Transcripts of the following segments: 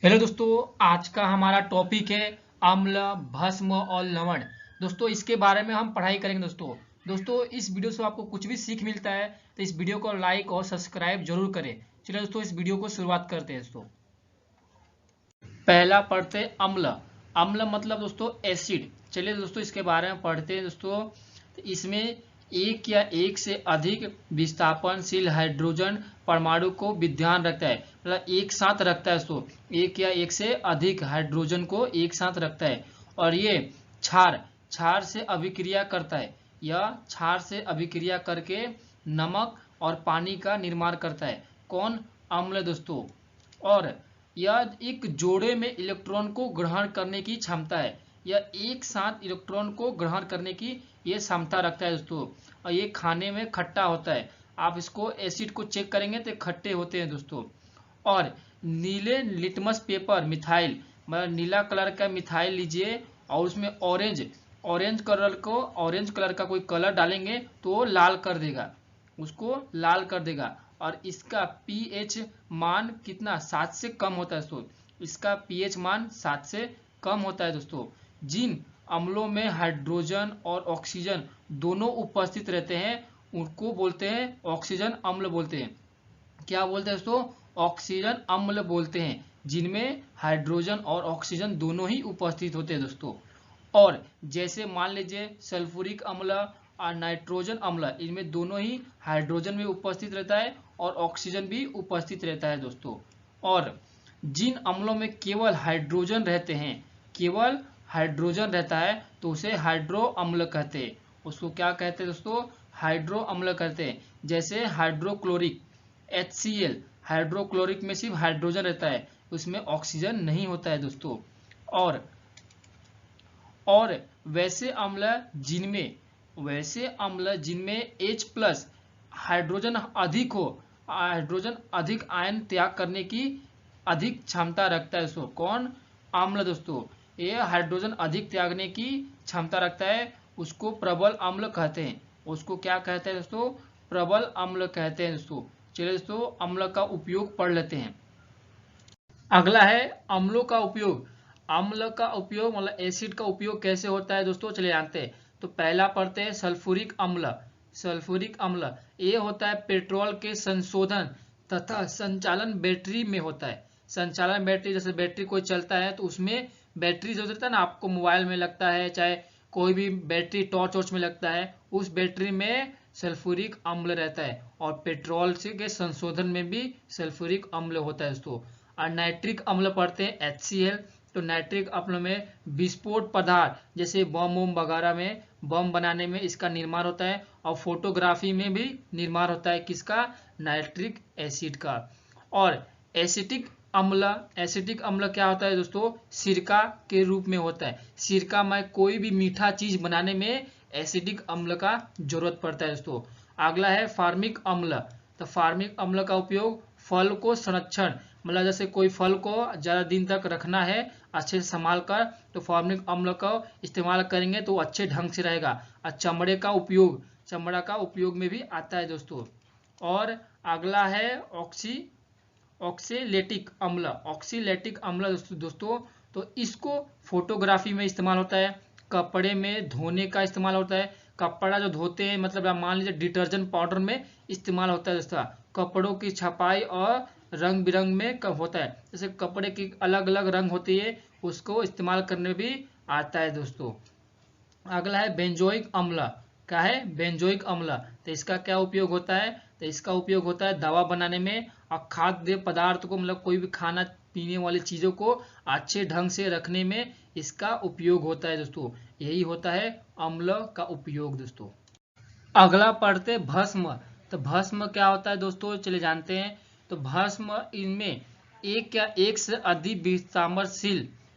Hello दोस्तों, आज का हमारा टॉपिक है अम्ल, भस्म और लवण। दोस्तों इसके बारे में हम पढ़ाई करेंगे। दोस्तों इस वीडियो से आपको कुछ भी सीख मिलता है तो इस वीडियो को लाइक और सब्सक्राइब जरूर करें। चलिए दोस्तों इस वीडियो को शुरुआत करते हैं। दोस्तों पहला पढ़ते हैं अम्ल। अम्ल मतलब दोस्तों एसिड। चलिए दोस्तों इसके बारे में पढ़ते हैं। दोस्तों तो इसमें एक या एक से अधिक विस्थापनशील हाइड्रोजन परमाणु को विद्यमान रखता है, मतलब एक साथ रखता है। दोस्तों एक या एक से अधिक हाइड्रोजन को एक साथ रखता है और ये क्षार क्षार से अभिक्रिया करता है। यह क्षार से अभिक्रिया करके नमक और पानी का निर्माण करता है। कौन? अम्ल दोस्तों। और यह एक जोड़े में इलेक्ट्रॉन को ग्रहण करने की क्षमता है। यह एक साथ इलेक्ट्रॉन को ग्रहण करने की ये क्षमता रखता है दोस्तों। और ये खाने में खट्टा होता है। आप इसको एसिड को चेक करेंगे तो खट्टे होते हैं दोस्तों। और नीले लिटमस पेपर मिथाइल, मतलब नीला कलर का मिथाइल लीजिए और उसमें ऑरेंज कलर का कोई कलर डालेंगे तो वो लाल कर देगा, उसको लाल कर देगा। और इसका पीएच मान कितना? 7 से कम होता है दोस्तों। इसका पीएच मान 7 से कम होता है दोस्तों। जिन अम्लों में हाइड्रोजन और ऑक्सीजन दोनों उपस्थित रहते हैं उनको बोलते हैं ऑक्सीजन अम्ल बोलते हैं। क्या बोलते हैं दोस्तों? ऑक्सीजन अम्ल बोलते हैं, जिनमें हाइड्रोजन और ऑक्सीजन दोनों ही उपस्थित होते हैं दोस्तों। और जैसे मान लीजिए सल्फ्यूरिक अम्ल और नाइट्रोजन अम्ल, इनमें दोनों ही हाइड्रोजन भी उपस्थित रहता है और ऑक्सीजन भी उपस्थित रहता है दोस्तों। और जिन अम्लों में केवल हाइड्रोजन रहते हैं, केवल हाइड्रोजन रहता है तो उसे हाइड्रो अम्ल कहते हैं। उसको क्या कहते हैं दोस्तों? हाइड्रो अम्ल कहते हैं। जैसे हाइड्रोक्लोरिक HCl, हाइड्रोक्लोरिक में सिर्फ हाइड्रोजन रहता है, उसमें ऑक्सीजन नहीं होता है दोस्तों। और वैसे अम्ल जिनमें H+ हाइड्रोजन अधिक हो, हाइड्रोजन अधिक आयन त्याग करने की अधिक क्षमता रखता है दोस्तों। कौन? अम्ल दोस्तों। ये हाइड्रोजन अधिक त्यागने की क्षमता रखता है, उसको प्रबल अम्ल कहते हैं। उसको क्या कहते हैं दोस्तों? प्रबल अम्ल कहते हैं दोस्तों। चलिए दोस्तों अम्ल का उपयोग पढ़ लेते हैं। अगला है अम्लों का उपयोग। अम्ल का उपयोग मतलब एसिड का उपयोग कैसे होता है दोस्तों, चलिए जानते हैं। तो पहला पढ़ते हैं सल्फ्यूरिक अम्ल। सल्फ्यूरिक अम्ल ये होता है पेट्रोल के संशोधन तथा संचालन बैटरी में होता है। संचालन बैटरी, जैसे बैटरी कोई चलता है तो उसमें बैटरी जो रहता है ना, आपको मोबाइल में लगता है, चाहे कोई भी बैटरी टॉर्च वॉर्च में लगता है, उस बैटरी में सल्फ्यूरिक अम्ल रहता है। और पेट्रोल से के संशोधन में भी सल्फ्यूरिक अम्ल होता है दोस्तों। और नाइट्रिक अम्ल पढ़ते हैं HCl। तो नाइट्रिक अम्ल में विस्फोट पदार्थ जैसे बम वगैरह में, बम बनाने में इसका निर्माण होता है। और फोटोग्राफी में भी निर्माण होता है किसका? नाइट्रिक एसिड का। और एसिटिक अम्ल क्या होता है दोस्तों? सिरका के रूप में होता है। सिरका में कोई भी मीठा चीज बनाने में एसिटिक अम्ल का जरूरत पड़ता है दोस्तों। अगला है फार्मिक अम्ल। तो फार्मिक अम्ल का उपयोग फल को संरक्षण, मतलब जैसे कोई फल को ज्यादा दिन तक रखना है अच्छे से संभाल कर, तो फार्मिक अम्ल का इस्तेमाल करेंगे तो अच्छे ढंग से रहेगा। और चमड़ा का उपयोग में भी आता है दोस्तों। और अगला है ऑक्सीलेटिक अम्ल दोस्तों। तो इसको फोटोग्राफी में इस्तेमाल होता है, कपड़े में धोने का इस्तेमाल होता है। कपड़ा जो धोते हैं, मतलब आप मान लीजिए डिटर्जेंट पाउडर में इस्तेमाल होता है दोस्तों। कपड़ों की छपाई और रंग बिरंग में कब होता है, जैसे कपड़े की अलग अलग रंग होती है, उसको इस्तेमाल करने भी आता है दोस्तों। अगला है बेंजोइक अम्ल। क्या है? बेंजोइक अम्ल। तो इसका क्या उपयोग होता है? तो इसका उपयोग होता है दवा बनाने में और खाद्य पदार्थ को, मतलब कोई भी खाना पीने वाली चीजों को अच्छे ढंग से रखने में इसका उपयोग होता है दोस्तों। यही होता है अम्ल का उपयोग दोस्तों। अगला पढ़ते भस्म। तो भस्म क्या होता है दोस्तों, चलिए जानते हैं। तो भस्म, इनमें एक या एक से अधिक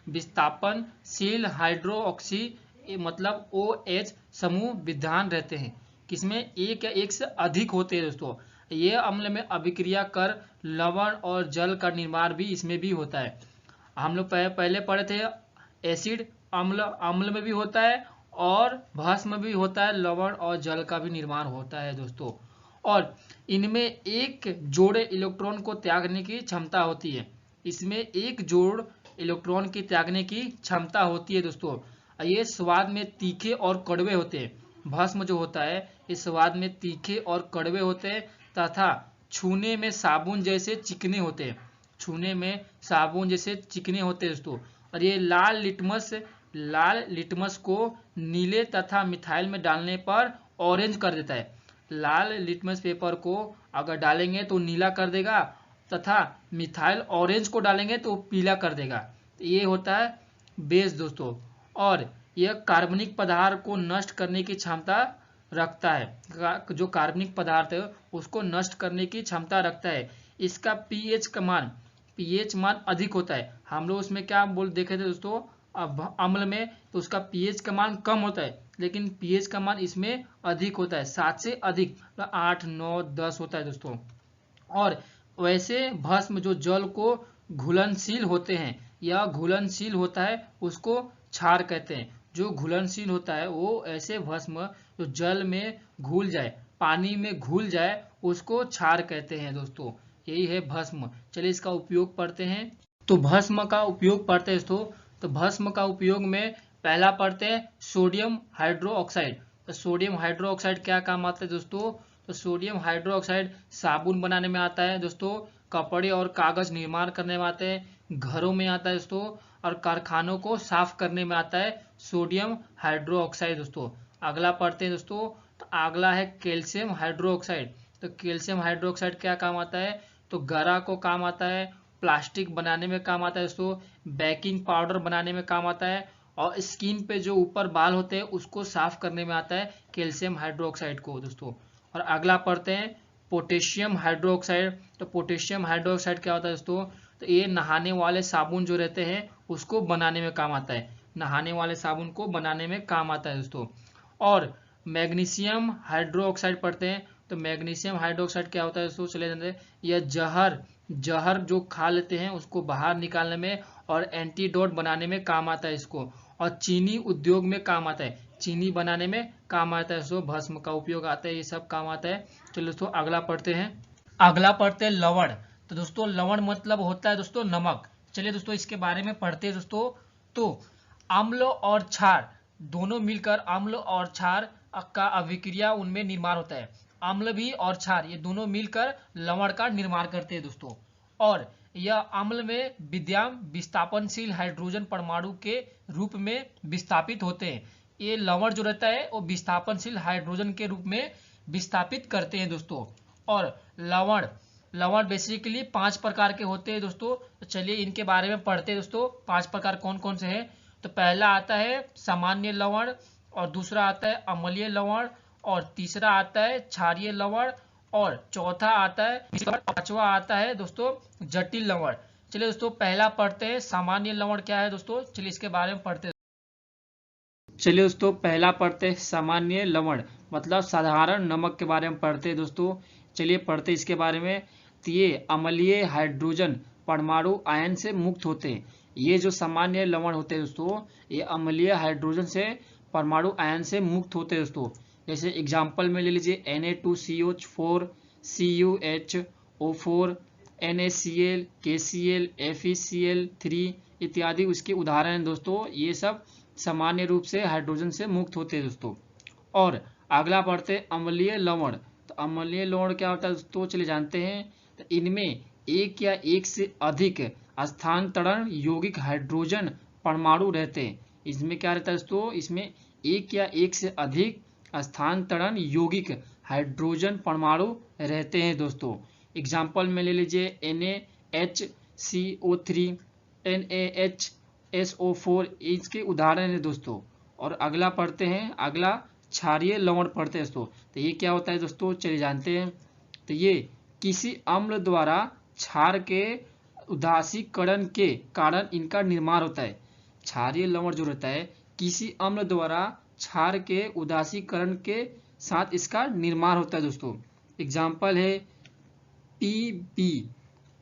विस्थापनशील हाइड्रोक्सी मतलब OH समूह विद्यमान रहते हैं। किसमें? एक या एक से अधिक होते हैं दोस्तों। ये अम्ल में अभिक्रिया कर लवण और जल का निर्माण भी इसमें भी होता है। हम लोग पहले पढ़े थे एसिड अम्ल में भी होता है और भस्म में भी होता है, लवण और जल का भी निर्माण होता है दोस्तों। और इनमें एक जोड़े इलेक्ट्रॉन को त्यागने की क्षमता होती है। इसमें एक जोड़ इलेक्ट्रॉन की त्यागने की क्षमता होती है दोस्तों। ये स्वाद में तीखे और कड़वे होते हैं। भस्म जो होता है ये स्वाद में तीखे और कड़वे होते हैं तथा छूने में साबुन जैसे चिकने होते हैं। छूने में साबुन जैसे चिकने होते हैं दोस्तों। और ये लाल लिटमस को नीले तथा मिथाइल में डालने पर ऑरेंज कर देता है। लाल लिटमस पेपर को अगर डालेंगे तो नीला कर देगा तथा मिथाइल ऑरेंज को डालेंगे तो पीला कर देगा। तो ये होता है बेस दोस्तों। और यह कार्बनिक पदार्थ को नष्ट करने की क्षमता रखता है। जो कार्बनिक पदार्थ है उसको नष्ट करने की क्षमता रखता है। इसका पीएच मान अधिक होता है। हम लोग उसमें क्या देखे थे दोस्तों, अब अम्ल में तो उसका पीएच का मान कम होता है, लेकिन पीएच का मान इसमें अधिक होता है, 7 से अधिक, 8, 9, 10 होता है दोस्तों। और वैसे भस्म जो जल को घुलनशील होते हैं या घुलनशील होता है उसको क्षार कहते हैं। जो घुलनशील होता है वो ऐसे भस्म जो जल में घुल जाए, पानी में घुल जाए, उसको क्षार कहते हैं दोस्तों। यही है भस्म। चलिए इसका उपयोग पढ़ते हैं। तो भस्म का उपयोग पढ़ते हैं दोस्तों। तो भस्म का उपयोग में पहला पढ़ते हैं सोडियम हाइड्रोक्साइड। तो सोडियम हाइड्रोक्साइड क्या काम आता है दोस्तों? तो सोडियम हाइड्रोक्साइड साबुन बनाने में आता है दोस्तों, कपड़े और कागज निर्माण करने में आते हैं, घरों में आता है दोस्तों, और कारखानों को साफ करने में आता है सोडियम हाइड्रोक्साइड दोस्तों। अगला पढ़ते हैं दोस्तों। तो अगला है कैल्शियम हाइड्रोक्साइड। तो कैल्शियम हाइड्रोक्साइड क्या काम आता है? तो गरा को काम आता है, प्लास्टिक बनाने में काम आता है दोस्तों, बेकिंग पाउडर बनाने में काम आता है, और स्किन पे जो ऊपर बाल होते हैं उसको साफ करने में आता है कैल्शियम हाइड्रोक्साइड को दोस्तों। और अगला पढ़ते हैं पोटेशियम हाइड्रोक्साइड। तो पोटेशियम हाइड्रोक्साइड क्या होता है दोस्तों? तो ये नहाने वाले साबुन जो रहते हैं उसको बनाने में काम आता है। नहाने वाले साबुन को बनाने में काम आता है दोस्तों। और मैग्नीशियम हाइड्रोक्साइड पढ़ते हैं। तो मैग्नीशियम हाइड्रोक्साइड क्या होता है दोस्तों? चले जाते हैं। यह जहर जो खा लेते हैं उसको बाहर निकालने में और एंटीडोट बनाने में काम आता है इसको। और चीनी उद्योग में काम आता है, चीनी बनाने में काम आता है दोस्तों। भस्म का उपयोग आता है, ये सब काम आता है। चलो दोस्तों अगला पढ़ते हैं। अगला पढ़ते हैं लवण। तो दोस्तों लवण मतलब होता है दोस्तों नमक। चलिए दोस्तों इसके बारे में पढ़ते हैं दोस्तों। तो अम्ल और क्षार दोनों मिलकर अम्ल और क्षार का अभिक्रिया उनमें निर्माण होता है। अम्ल भी और क्षार ये दोनों मिलकर लवण का निर्माण करते हैं दोस्तों। और यह अम्ल में विस्थापनशील हाइड्रोजन परमाणु के रूप में विस्थापित होते हैं। ये लवण जो रहता है वो विस्थापनशील हाइड्रोजन के रूप में विस्थापित करते हैं दोस्तों। और लवण बेसिकली 5 प्रकार के होते हैं दोस्तों। तो चलिए इनके बारे में पढ़ते हैं दोस्तों। 5 प्रकार कौन कौन से हैं? तो पहला आता है सामान्य लवण, और दूसरा आता है अम्लीय लवण, और तीसरा आता है क्षारीय लवण, और चौथा आता है, पांचवा आता है दोस्तों जटिल लवण। चलिए दोस्तों पहला पढ़ते हैं सामान्य लवण क्या है दोस्तों। चलिए इसके बारे में पढ़ते हैं। चलिए दोस्तों पहला पढ़ते हैं सामान्य लवण मतलब साधारण नमक के बारे में पढ़ते हैं दोस्तों। चलिए पढ़ते हैं इसके बारे में। तो ये अम्लीय हाइड्रोजन परमाणु आयन से मुक्त होते हैं। ये जो सामान्य लवण होते हैं दोस्तों ये अम्लीय हाइड्रोजन से परमाणु आयन से मुक्त होते हैं दोस्तों। जैसे एग्जाम्पल में ले लीजिए Na2CH4, CuHO4, NaCl, KCl, FeCl3 इत्यादि उसके उदाहरण हैं दोस्तों। ये सब सामान्य रूप से हाइड्रोजन से मुक्त होते हैं दोस्तों। और अगला पढ़ते हैं अम्लीय लवण। तो अम्लीय लवण क्या होता है दोस्तों? चलिए जानते हैं। तो इनमें एक या एक से अधिक स्थानांतरण यौगिक हाइड्रोजन परमाणु रहते हैं। इसमें क्या रहता है दोस्तों? इसमें एक या एक से अधिक स्थानांतरण यौगिक हाइड्रोजन परमाणु रहते हैं दोस्तों। एग्जाम्पल में ले लीजिए NaHCO3, NaHSO4 इसके उदाहरण है दोस्तों। और अगला पढ़ते हैं, अगला क्षारीय लवण पढ़ते हैं दोस्तों। तो ये क्या होता है दोस्तों? चलिए जानते हैं। तो ये किसी अम्ल द्वारा क्षार के उदासीकरण के कारण इनका निर्माण होता है। क्षारीय लवण जो रहता है किसी अम्ल द्वारा क्षार के उदासीकरण के साथ इसका निर्माण होता है दोस्तों। एग्जाम्पल है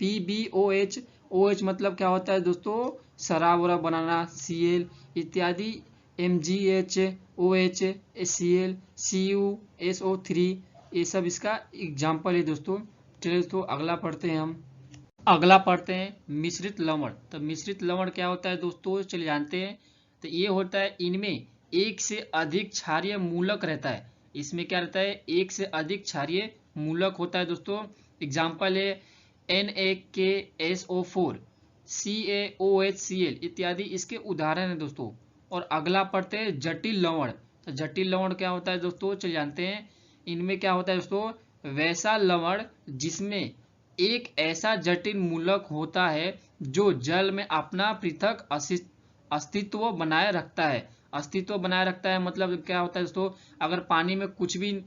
PbOH। OH मतलब क्या होता है दोस्तों? शराब वराब बनाना, Cl इत्यादि, MgHOH, Cl, CuSO3 ये सब इसका एग्जाम्पल है दोस्तों। चलिए दोस्तों अगला पढ़ते हैं हम। अगला पढ़ते हैं मिश्रित लवण। तो मिश्रित लवण क्या होता है दोस्तों, चलिए जानते हैं। तो ये होता है इनमें एक से अधिक क्षारीय मूलक रहता है। इसमें क्या रहता है, एक से अधिक क्षारीय मूलक होता है दोस्तों। एग्जाम्पल है NaKSO4, CaOHCl इत्यादि इसके उदाहरण है दोस्तों। और अगला पढ़ते हैं जटिल लवण। तो जटिल लवण क्या होता है दोस्तों, चलिए जानते हैं। इनमें क्या होता है दोस्तों, वैसा लवण जिसमें एक ऐसा जटिल मूलक होता है जो जल में अपना पृथक अस्तित्व बनाए रखता है। अस्तित्व बनाए रखता है मतलब क्या होता है दोस्तों, अगर पानी में कुछ भी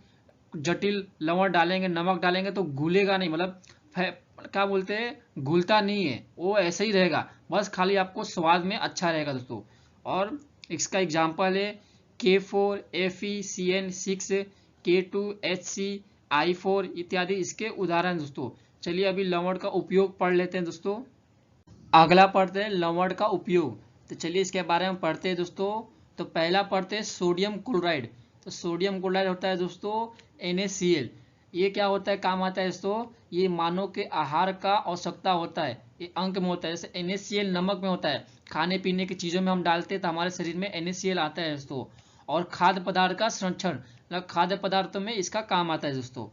जटिल लवण डालेंगे, नमक डालेंगे तो घुलेगा नहीं, मतलब क्या बोलते हैं, घुलता नहीं है, वो ऐसे ही रहेगा, बस खाली आपको स्वाद में अच्छा रहेगा दोस्तों। और इसका एग्जाम्पल है K4FeCN6, K2HCl4 इत्यादि इसके उदाहरण दोस्तों। चलिए अभी लवण का उपयोग पढ़ लेते हैं दोस्तों। अगला पढ़ते हैं लवण का उपयोग। तो चलिए इसके बारे में पढ़ते हैं दोस्तों। तो पहला पढ़ते हैं सोडियम क्लोराइड। तो सोडियम क्लोराइड होता है दोस्तों NaCl। ये क्या होता है, काम आता है दोस्तों, ये मानव के आहार का आवश्यकता होता है, ये अंक में होता है। जैसे NaCl नमक में होता है, खाने पीने की चीज़ों में हम डालते हैं तो हमारे शरीर में NaCl आता है दोस्तों। और खाद्य पदार्थ का संरक्षण, मतलब खाद्य पदार्थों में इसका काम आता है दोस्तों।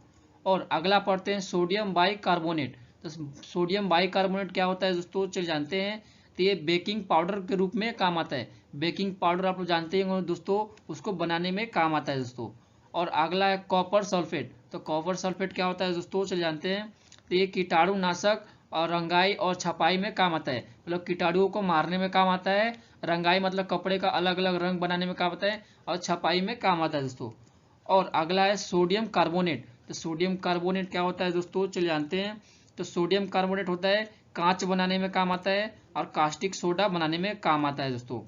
और अगला पढ़ते हैं सोडियम बाइकार्बोनेट। तो सोडियम बाइकार्बोनेट क्या होता है दोस्तों, चलिए जानते हैं। तो ये बेकिंग पाउडर के रूप में काम आता है। बेकिंग पाउडर आप लोग जानते हैं दोस्तों, उसको बनाने में काम आता है दोस्तों। और अगला है कॉपर सल्फेट। तो कॉपर सल्फेट क्या होता है दोस्तों, चलिए जानते हैं। तो ये कीटाणुनाशक और रंगाई और छपाई में काम आता है, मतलब कीटाणुओं को मारने में काम आता है। रंगाई मतलब कपड़े का अलग अलग रंग बनाने में काम आता है, और छपाई में काम आता है दोस्तों। और अगला है सोडियम कार्बोनेट। तो सोडियम कार्बोनेट क्या होता है दोस्तों, चलिए जानते हैं। तो सोडियम कार्बोनेट होता है कांच बनाने में काम आता है, और कास्टिक सोडा बनाने में काम आता है दोस्तों।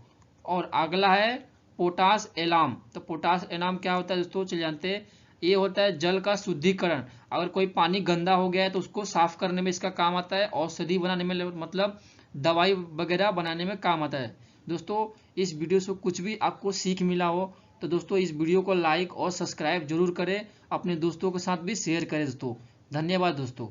और अगला है पोटास एलाम। तो पोटास एलाम क्या होता है दोस्तों, चलिए जानते हैं। ये होता है जल का शुद्धिकरण। अगर कोई पानी गंदा हो गया है तो उसको साफ करने में इसका काम आता है। औषधि बनाने में, मतलब दवाई वगैरह बनाने में काम आता है दोस्तों। इस वीडियो से कुछ भी आपको सीख मिला हो तो दोस्तों इस वीडियो को लाइक और सब्सक्राइब जरूर करें, अपने दोस्तों के साथ भी शेयर करें दोस्तों। धन्यवाद दोस्तों।